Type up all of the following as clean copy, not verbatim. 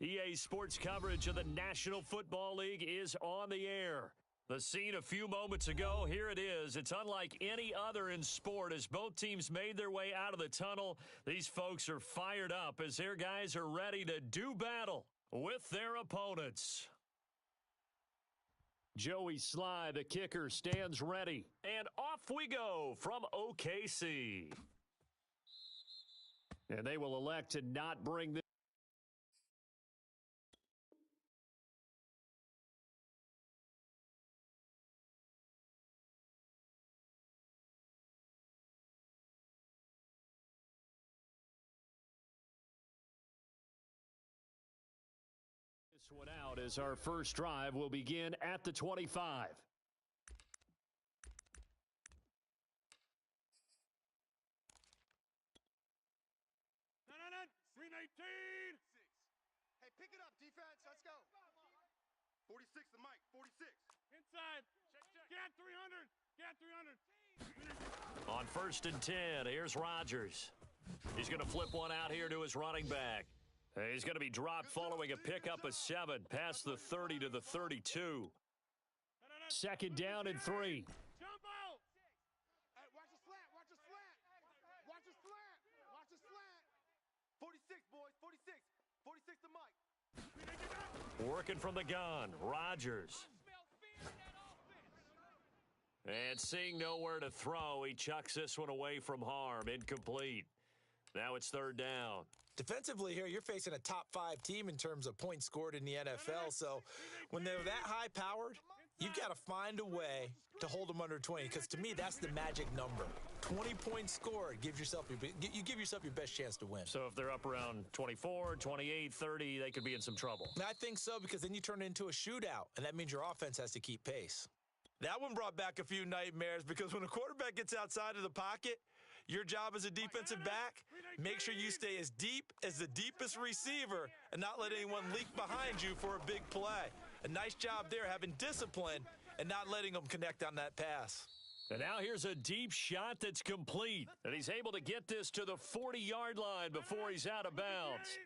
EA Sports coverage of the National Football League is on the air. The scene a few moments ago, here it is. It's unlike any other in sport as both teams made their way out of the tunnel. These folks are fired up as their guys are ready to do battle with their opponents. Joey Sly, the kicker, stands ready. And off we go from OKC. And they will elect to not bring this. This one out as our first drive will begin at the 25. Green 18. Hey, pick it up, defense. Let's go. 46 the mic. 46. Inside. Check. Get 300. Get 300. On 1st and 10, here's Rodgers. He's going to flip one out here to his running back. He's going to be dropped following a pickup of 7 past the 30 to the 32. Second down and 3. Jump out. Hey, watch the slant. Watch the slant. Watch the slant. Watch the slant. 46, boys. 46. 46 the mic. Working from the gun, Rodgers. And seeing nowhere to throw, he chucks this one away from harm. Incomplete. Now it's 3rd down. Defensively here, you're facing a top 5 team in terms of points scored in the NFL. So when they're that high-powered, you've got to find a way to hold them under 20. Because to me, that's the magic number. 20 points scored, you give yourself your best chance to win. So if they're up around 24, 28, 30, they could be in some trouble. I think so, because then you turn it into a shootout, and that means your offense has to keep pace. That one brought back a few nightmares, because when a quarterback gets outside of the pocket, your job as a defensive back, make sure you stay as deep as the deepest receiver and not let anyone leak behind you for a big play. A nice job there, having discipline and not letting them connect on that pass. And now here's a deep shot that's complete. And he's able to get this to the 40-yard line before he's out of bounds.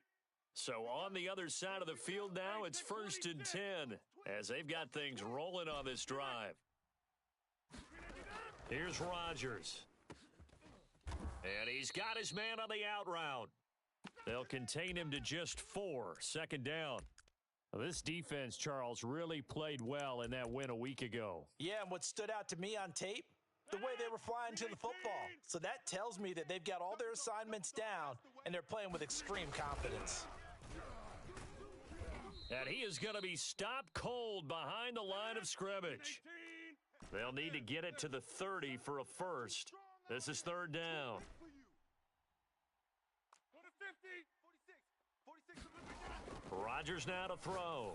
So on the other side of the field now, it's 1st and 10 as they've got things rolling on this drive. Here's Rodgers. And he's got his man on the out route. They'll contain him to just 4. 2nd down. This defense, Charles, really played well in that win a week ago. Yeah, and what stood out to me on tape, the way they were flying to the football. So that tells me that they've got all their assignments down, and they're playing with extreme confidence. And he is going to be stopped cold behind the line of scrimmage. They'll need to get it to the 30 for a first. This is 3rd down. Rodgers now to throw.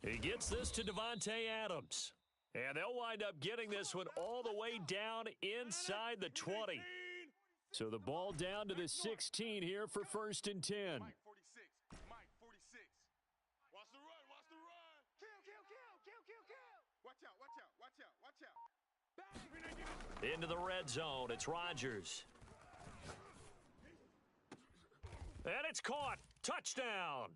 He gets this to Devontae Adams. And they'll wind up getting this one all the way down inside the 20. So the ball down to the 16 here for 1st and 10. Mike 46. Mike 46. Watch the run. Watch the run. Kill. Watch out. Watch out. Watch out. Watch out. Into the red zone. It's Rodgers. And it's caught. Touchdown.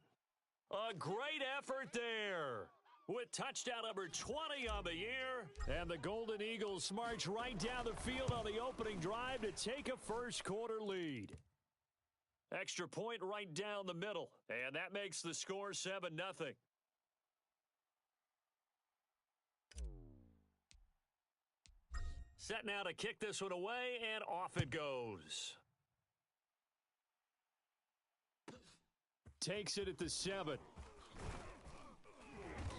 A great effort there. With touchdown number 20 on the year. And the Golden Eagles march right down the field on the opening drive to take a first quarter lead. Extra point right down the middle. And that makes the score 7-0. Set now to kick this one away, and off it goes. Takes it at the 7.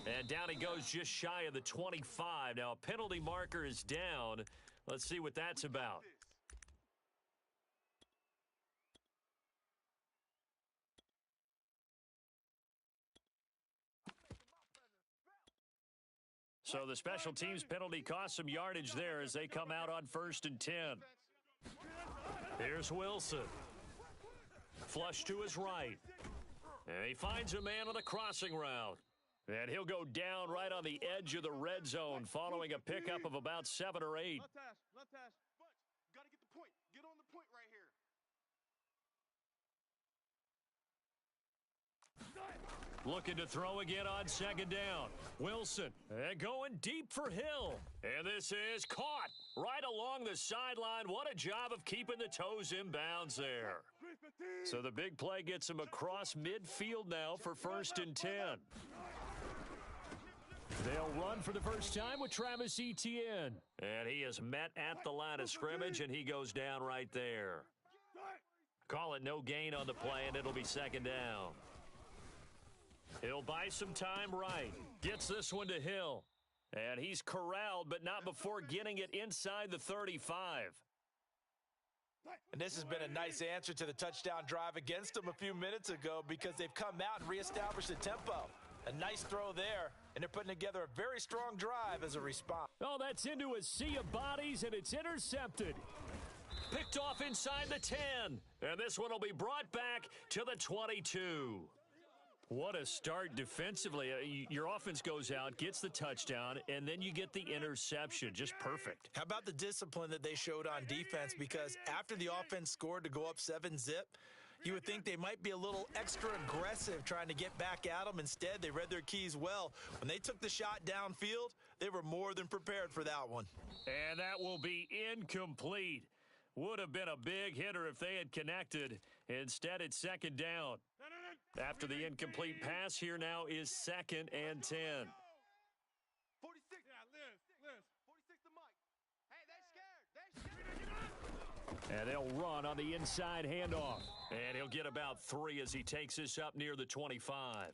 And down he goes just shy of the 25. Now a penalty marker is down. Let's see what that's about. So the special teams penalty cost some yardage there as they come out on 1st and 10. Here's Wilson. Flush to his right. And he finds a man on the crossing route. And he'll go down right on the edge of the red zone following a pickup of about 7 or 8. Left hash. Got to get the point. Get on the point right here. Looking to throw again on second down. Wilson going deep for Hill. And this is caught right along the sideline. What a job of keeping the toes in bounds there. So the big play gets him across midfield now for 1st and 10. They'll run for the first time with Travis Etienne. And he is met at the line of scrimmage, and he goes down right there. Call it no gain on the play, and it'll be 2nd down. He'll buy some time right. Gets this one to Hill. And he's corralled, but not before getting it inside the 35. And this has been a nice answer to the touchdown drive against them a few minutes ago because they've come out and reestablished the tempo. A nice throw there, and they're putting together a very strong drive as a response. Oh, that's into a sea of bodies, and it's intercepted. Picked off inside the 10. And this one will be brought back to the 22. What a start defensively. Your offense goes out, gets the touchdown, and then you get the interception. Just perfect. How about the discipline that they showed on defense? Because after the offense scored to go up 7-zip, you would think they might be a little extra aggressive trying to get back at them. Instead, they read their keys well. When they took the shot downfield, they were more than prepared for that one. And that will be incomplete. Would have been a big hitter if they had connected. Instead, it's 2nd down. After the incomplete pass, here now is 2nd and 10. 46. Yeah, Liz. 46 to Mike. Hey, they're scared. And they'll run on the inside handoff. And he'll get about 3 as he takes this up near the 25.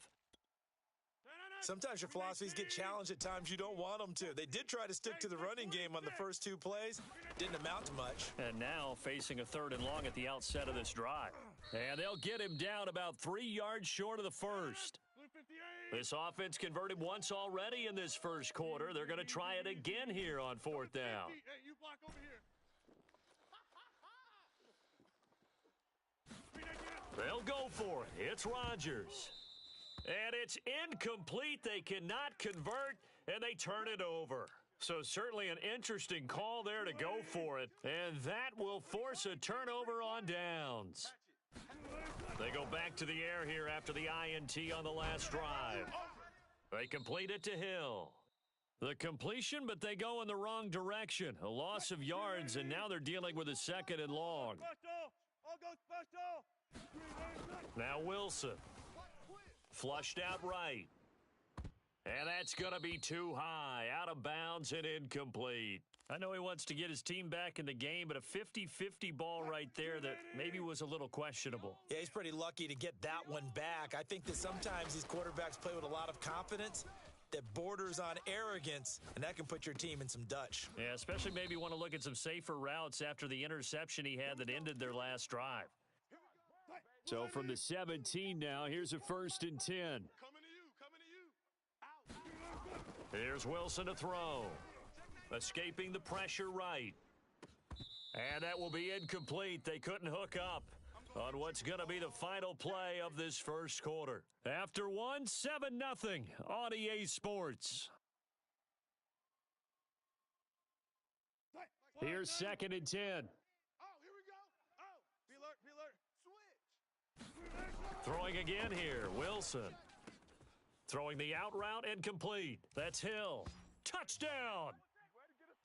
Sometimes your philosophies get challenged at times you don't want them to. They did try to stick to the running game on the first 2 plays. Didn't amount to much. And now facing a 3rd and long at the outset of this drive. And they'll get him down about 3 yards short of the first. This offense converted once already in this first quarter. They're going to try it again here on 4th down. Hey, you block over here. They'll go for it. It's Rodgers. And it's incomplete. They cannot convert, and they turn it over. So certainly an interesting call there to go for it. And that will force a turnover on downs. They go back to the air here after the INT on the last drive. They complete it to Hill. The completion, but they go in the wrong direction. A loss of yards, and now they're dealing with a 2nd and long. Now Wilson. Flushed out right. And that's going to be too high. Out of bounds and incomplete. I know he wants to get his team back in the game, but a 50-50 ball right there that maybe was a little questionable. Yeah, he's pretty lucky to get that one back. I think that sometimes these quarterbacks play with a lot of confidence that borders on arrogance, and that can put your team in some Dutch. Yeah, especially maybe want to look at some safer routes after the interception he had that ended their last drive. So from the 17 now, here's a 1st and 10. Coming to you. Out. Here's Wilson to throw. Escaping the pressure right. And that will be incomplete. They couldn't hook up on what's going to be the final play of this first quarter. After 7-0 on EA Sports. Here's 2nd and 10. Oh, here we go. Oh, be alert. Switch. Throwing again here, Wilson. Throwing the out route and complete. That's Hill. Touchdown!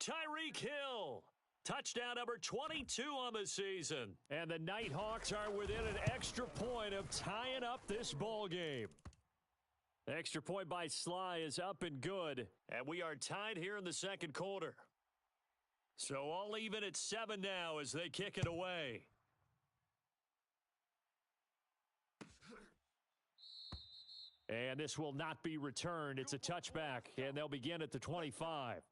Tyreek Hill. Touchdown number 22 on the season. And the Nighthawks are within an extra point of tying up this ball game. Extra point by Sly is up and good. And we are tied here in the second quarter. So all even at 7 now as they kick it away. And this will not be returned. It's a touchback, and they'll begin at the 25.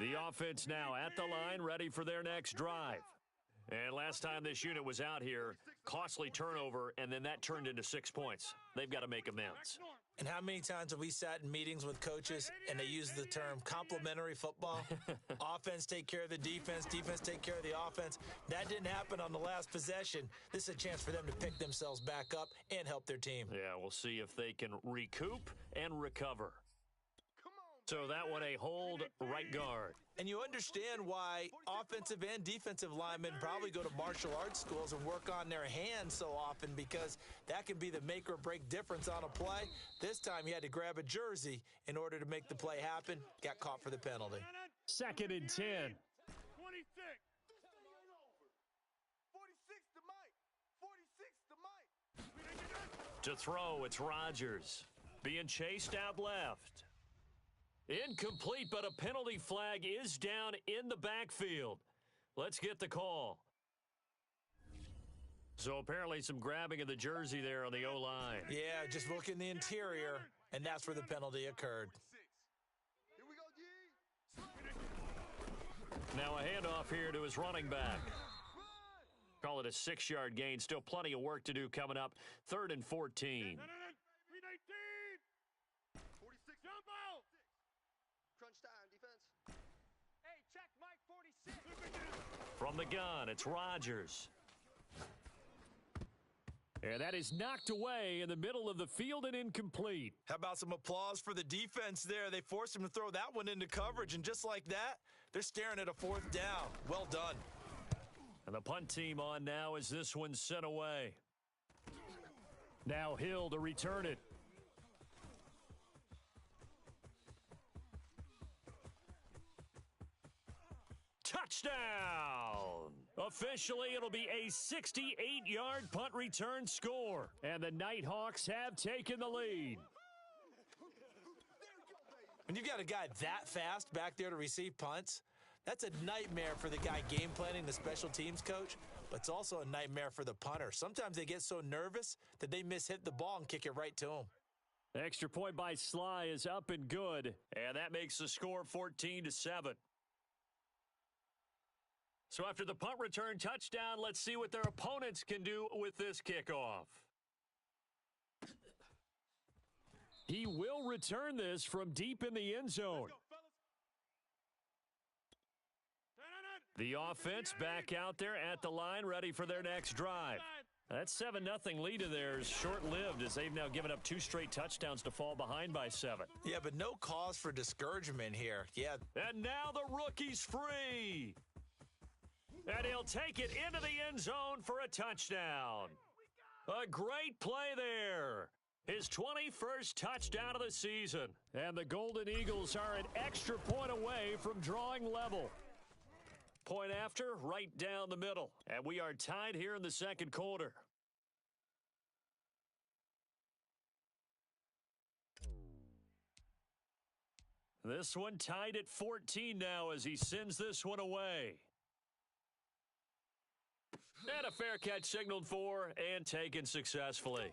The offense now at the line, ready for their next drive. And last time this unit was out here, costly turnover, and then that turned into 6 points. They've got to make amends. And how many times have we sat in meetings with coaches and they use the term complementary football? Offense take care of the defense, defense take care of the offense. That didn't happen on the last possession. This is a chance for them to pick themselves back up and help their team. Yeah, we'll see if they can recoup and recover. So that one a hold right guard. And you understand why offensive and defensive linemen probably go to martial arts schools and work on their hands so often, because that can be the make or break difference on a play. This time he had to grab a jersey in order to make the play happen. Got caught for the penalty. 2nd and 10. 26. 46 to Mike. 46 to Mike. To throw, it's Rodgers. Being chased out left. Incomplete, but a penalty flag is down in the backfield. Let's get the call. So apparently some grabbing of the jersey there on the O-line. Yeah, just look in the interior, and that's where the penalty occurred. Here we go, G. Now a handoff here to his running back. Call it a 6-yard gain. Still plenty of work to do coming up. 3rd and 14. 46. Jump out. Crunch time, defense. Hey, check Mike 46. From the gun, it's Rodgers. And that is knocked away in the middle of the field and incomplete. How about some applause for the defense there? They forced him to throw that one into coverage, and just like that, they're staring at a 4th down. Well done. And the punt team on now as this one's sent away. Now Hill to return it. Touchdown! Officially, it'll be a 68-yard punt return score. And the Nighthawks have taken the lead. When you've got a guy that fast back there to receive punts, that's a nightmare for the guy game planning, the special teams coach, but it's also a nightmare for the punter. Sometimes they get so nervous that they mishit the ball and kick it right to him. Extra point by Sly is up and good, and that makes the score 14-7. So after the punt return touchdown, let's see what their opponents can do with this kickoff. He will return this from deep in the end zone. The offense back out there at the line, ready for their next drive. That 7-0 lead of theirs short-lived, as they've now given up 2 straight touchdowns to fall behind by 7. Yeah, but no cause for discouragement here. Yeah. And now the rookie's free. And he'll take it into the end zone for a touchdown. A great play there. His 21st touchdown of the season. And the Golden Eagles are an extra point away from drawing level. Point after, right down the middle. And we are tied here in the second quarter. This one tied at 14 now as he sends this one away. And a fair catch signaled for and taken successfully.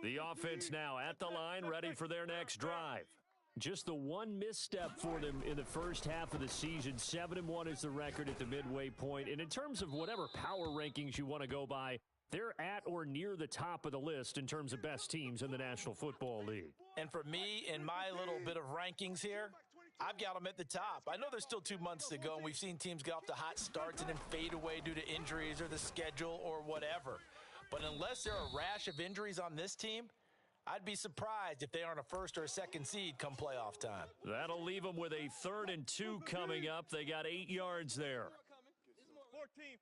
The offense now at the line, ready for their next drive. Just the one misstep for them in the first half of the season. 7-1 is the record at the midway point. And in terms of whatever power rankings you want to go by, they're at or near the top of the list in terms of best teams in the National Football League. And for me, in my little bit of rankings here, I've got them at the top. I know there's still 2 months to go, and we've seen teams get off to hot starts and then fade away due to injuries or the schedule or whatever. But unless there are a rash of injuries on this team, I'd be surprised if they aren't a 1st or a 2nd seed come playoff time. That'll leave them with a 3rd and 2 coming up. They got 8 yards there. 14.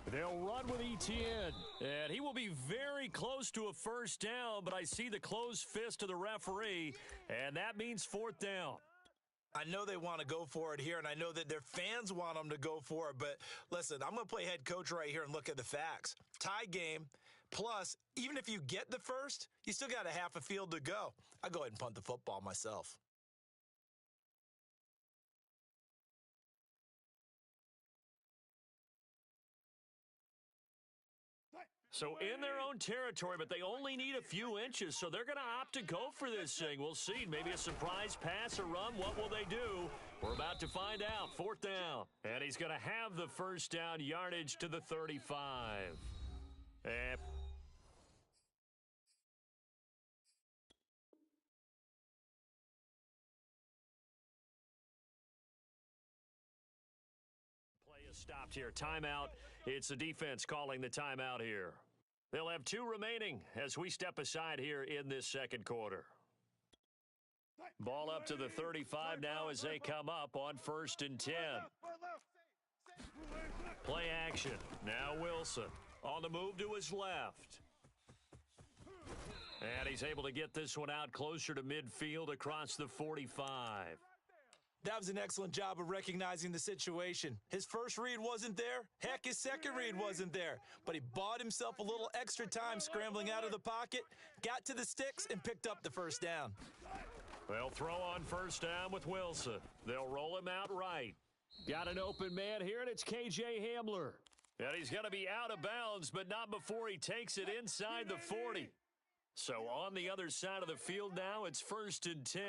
They'll run with Etienne, and he will be very close to a 1st down, but I see the closed fist of the referee, and that means 4th down. I know they want to go for it here, and I know that their fans want them to go for it, but listen, I'm going to play head coach right here and look at the facts. Tie game, plus, even if you get the 1st, you still got a half a field to go. I'll go ahead and punt the football myself. So in their own territory, but they only need a few inches, so they're going to opt to go for this thing. We'll see. Maybe a surprise pass or run. What will they do? We're about to find out. 4th down. And he's going to have the 1st down, yardage to the 35. And Stopped here. Timeout. It's the defense calling the timeout here. They'll have 2 remaining as we step aside here in this second quarter. Ball up to the 35 now as they come up on 1st and 10. Play action. Now Wilson on the move to his left. And he's able to get this one out closer to midfield across the 45. That was an excellent job of recognizing the situation. His first read wasn't there. Heck, his second read wasn't there. But he bought himself a little extra time scrambling out of the pocket, got to the sticks, and picked up the first down. They'll throw on first down with Wilson. They'll roll him out right. Got an open man here, and it's K.J. Hamler. And he's going to be out of bounds, but not before he takes it inside the 40. So on the other side of the field now, it's 1st and 10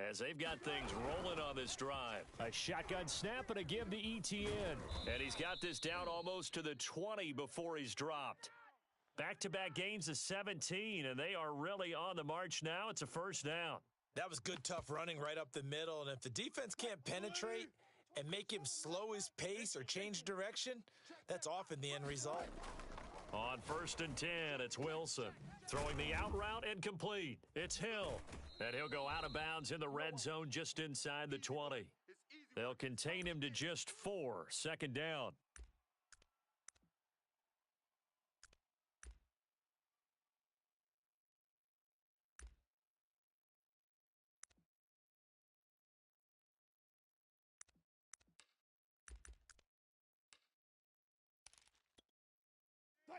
as they've got things rolling on this drive. A shotgun snap and a give to Etienne. And he's got this down almost to the 20 before he's dropped. Back-to-back gains of 17, and they are really on the march now. It's a first down. That was good, tough running right up the middle. And if the defense can't penetrate and make him slow his pace or change direction, that's often the end result. On 1st and 10, it's Wilson. Throwing the out route and complete. It's Hill. And he'll go out of bounds in the red zone just inside the 20. They'll contain him to just 4. Second down.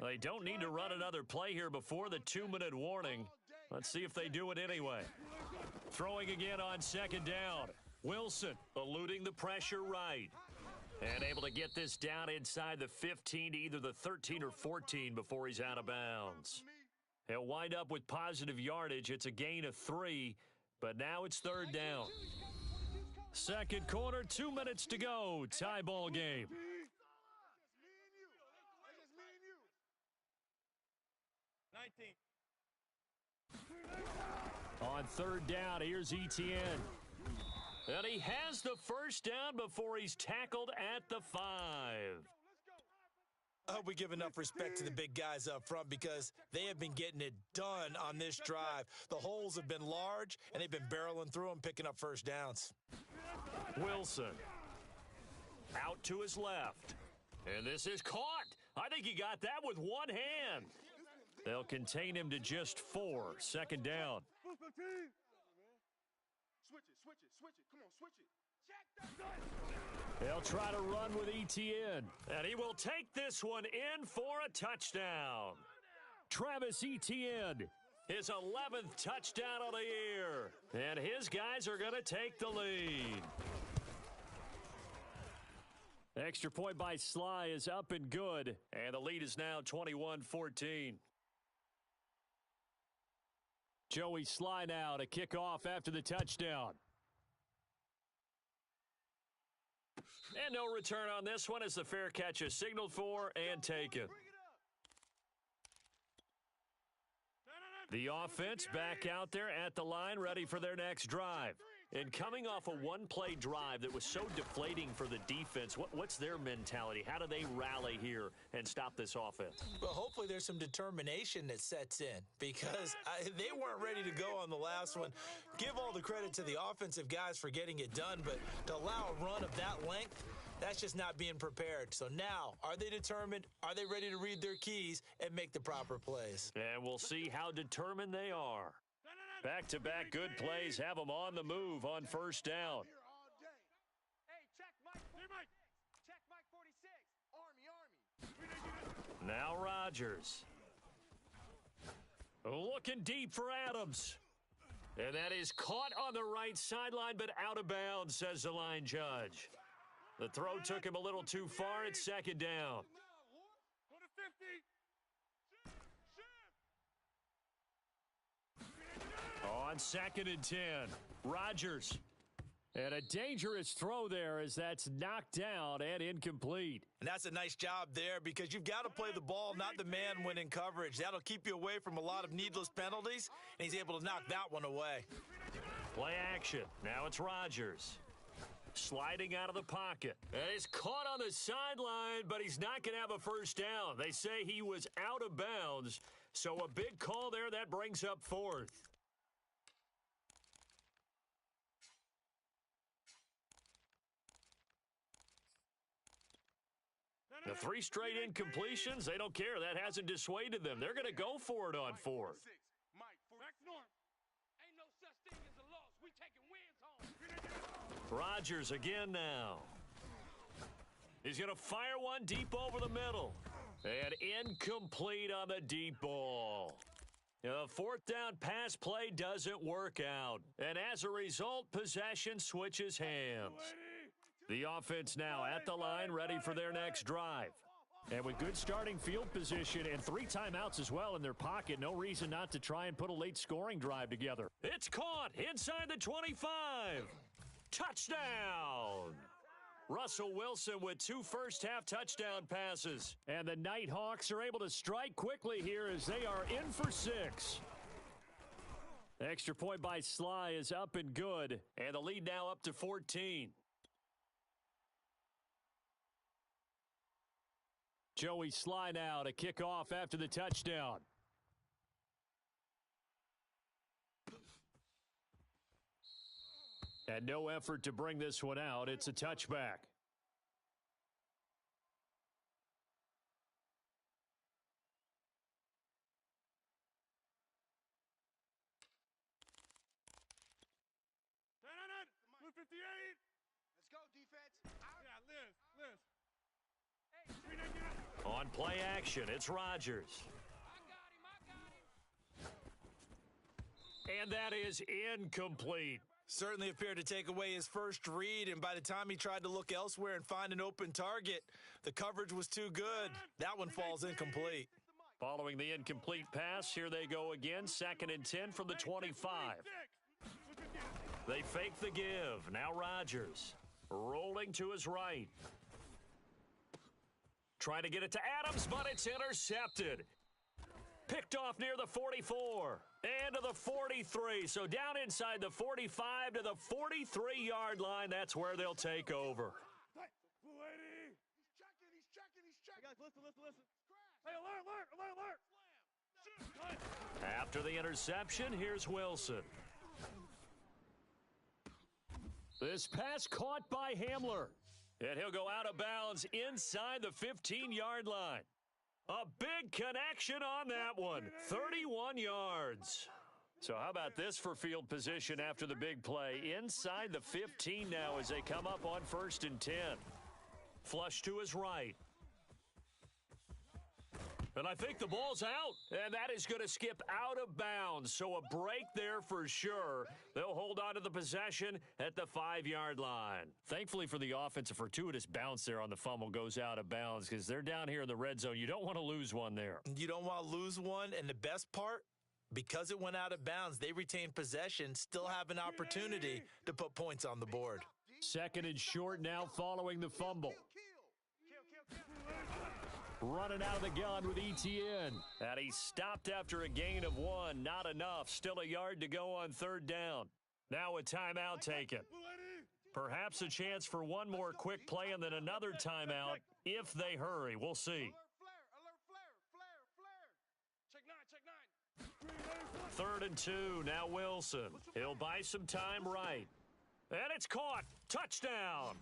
They don't need to run another play here before the 2-minute warning. Let's see if they do it anyway. Throwing again on second down. Wilson eluding the pressure right. And able to get this down inside the 15 to either the 13 or 14 before he's out of bounds. He'll wind up with positive yardage. It's a gain of 3, but now it's third down. Second quarter, 2 minutes to go. Tie ball game. On third down, here's Etienne. And he has the first down before he's tackled at the 5. I hope we give enough respect to the big guys up front because they have been getting it done on this drive. The holes have been large, and they've been barreling through them, picking up first downs. Wilson out to his left. And this is caught. I think he got that with one hand. They'll contain him to just 4. Second down. Switch it. Come on, switch it. They'll try to run with Etienne. And he will take this one in for a touchdown. Travis Etienne, his 11th touchdown of the year. And his guys are going to take the lead. Extra point by Sly is up and good. And the lead is now 21-14. Joey Sly now to kick off after the touchdown. And no return on this one as the fair catch is signaled for and taken. The offense back out there at the line, ready for their next drive. And coming off a one-play drive that was so deflating for the defense, what's their mentality? How do they rally here and stop this offense? Well, hopefully there's some determination that sets in because they weren't ready to go on the last one. Give all the credit to the offensive guys for getting it done, but to allow a run of that length, that's just not being prepared. So now, are they determined? Are they ready to read their keys and make the proper plays? And we'll see how determined they are. Back-to-back good plays have them on the move on first down. Hey, check Mike. Check Mike 46. Army. Now Rodgers. Looking deep for Adams. And that is caught on the right sideline, but out of bounds, says the line judge. The throw took him a little too far. It's second down. Go to 50. On 2nd and 10, Rodgers. And a dangerous throw there as that's knocked down and incomplete. And that's a nice job there because you've got to play the ball, not the man when in coverage. That'll keep you away from a lot of needless penalties, and he's able to knock that one away. Play action. Now it's Rodgers. Sliding out of the pocket. And he's caught on the sideline, but he's not going to have a first down. They say he was out of bounds, so a big call there. That brings up fourth. The 3 straight incompletions, they don't care. That hasn't dissuaded them. They're going to go for it on fourth. Rodgers again now. He's going to fire one deep over the middle. And incomplete on the deep ball. The fourth down pass play doesn't work out. And as a result, possession switches hands. The offense now at the line, ready for their next drive. And with good starting field position and 3 timeouts as well in their pocket, no reason not to try and put a late scoring drive together. It's caught inside the 25. Touchdown! Russell Wilson with 2 first-half touchdown passes. And the Nighthawks are able to strike quickly here as they are in for 6. Extra point by Sly is up and good. And the lead now up to 14. Joey Sly now to kick off after the touchdown. And no effort to bring this one out. It's a touchback. Blue 58. Let's go, defense. Yeah, Liz. On play action, it's Rodgers. And that is incomplete. Certainly appeared to take away his first read, and by the time he tried to look elsewhere and find an open target, the coverage was too good. That one falls incomplete. Following the incomplete pass, here they go again. 2nd and 10 from the 25. They fake the give. Now Rodgers rolling to his right. Trying to get it to Adams, but it's intercepted. Picked off near the 44 and to the 43. So down inside the 45 to the 43-yard line. That's where they'll take over. He's checking. Hey, guys, listen. Hey, alert. After the interception, here's Wilson. This pass caught by Hamler. And he'll go out of bounds inside the 15-yard line. A big connection on that one. 31 yards. So how about this for field position after the big play? Inside the 15 now as they come up on 1st and 10. Flush to his right. And I think the ball's out. And that is going to skip out of bounds. So a break there for sure. They'll hold on to the possession at the 5-yard line. Thankfully for the offense, a fortuitous bounce there on the fumble goes out of bounds because they're down here in the red zone. You don't want to lose one there. You don't want to lose one. And the best part, because it went out of bounds, they retain possession, still have an opportunity to put points on the board. 2nd and short now following the fumble. Running out of the gun with ETN. And he stopped after a gain of 1. Not enough. Still a yard to go on 3rd down. Now a timeout taken. Perhaps a chance for one more quick play and then another timeout if they hurry. We'll see. Check 9. 3rd and 2. Now Wilson. He'll buy some time right. And it's caught. Touchdown.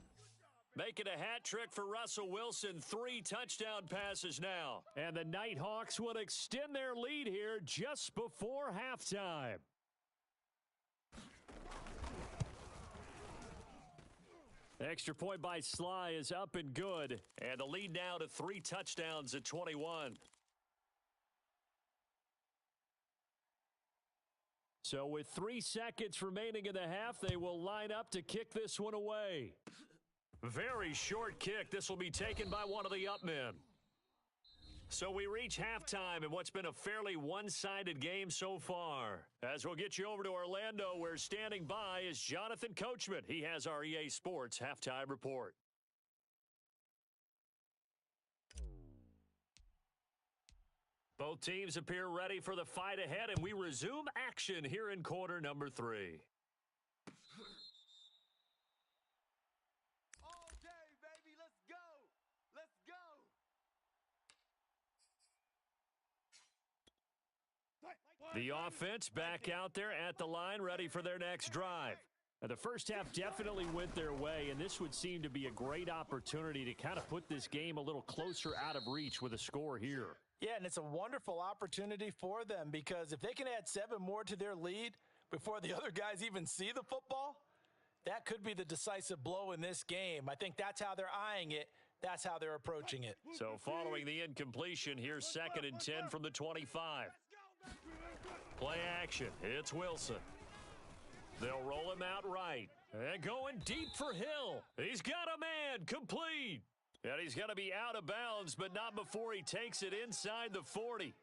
Making a hat trick for Russell Wilson. 3 touchdown passes now. And the Nighthawks will extend their lead here just before halftime. Extra point by Sly is up and good. And the lead now to 3 touchdowns at 21. So with 3 seconds remaining in the half, they will line up to kick this one away. Very short kick. This will be taken by one of the up men. So we reach halftime in what's been a fairly one-sided game so far. As we'll get you over to Orlando, where standing by is Jonathan Coachman. He has our EA Sports halftime report. Both teams appear ready for the fight ahead, and we resume action here in quarter number 3. The offense back out there at the line, ready for their next drive. Now, the first half definitely went their way, and this would seem to be a great opportunity to kind of put this game a little closer out of reach with a score here. Yeah, and it's a wonderful opportunity for them because if they can add 7 more to their lead before the other guys even see the football, that could be the decisive blow in this game. I think that's how they're eyeing it. That's how they're approaching it. So following the incompletion, here's 2nd and 10 from the 25. Play action. It's Wilson. They'll roll him out right. And going deep for Hill. He's got a man. Complete. And he's going to be out of bounds, but not before he takes it inside the 40.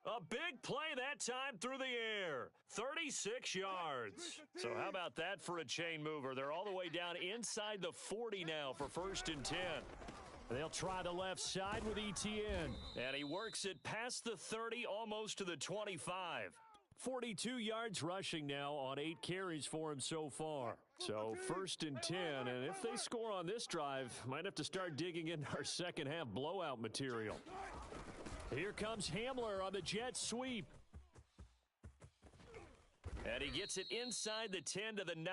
A big play that time through the air. 36 yards. So how about that for a chain mover? They're all the way down inside the 40 now for 1st and 10. They'll try the left side with Etienne. And he works it past the 30, almost to the 25. 42 yards rushing now on 8 carries for him so far. So 1st and 10, and if they score on this drive, might have to start digging into our second half blowout material. Here comes Hamler on the jet sweep. And he gets it inside the 10 to the 9.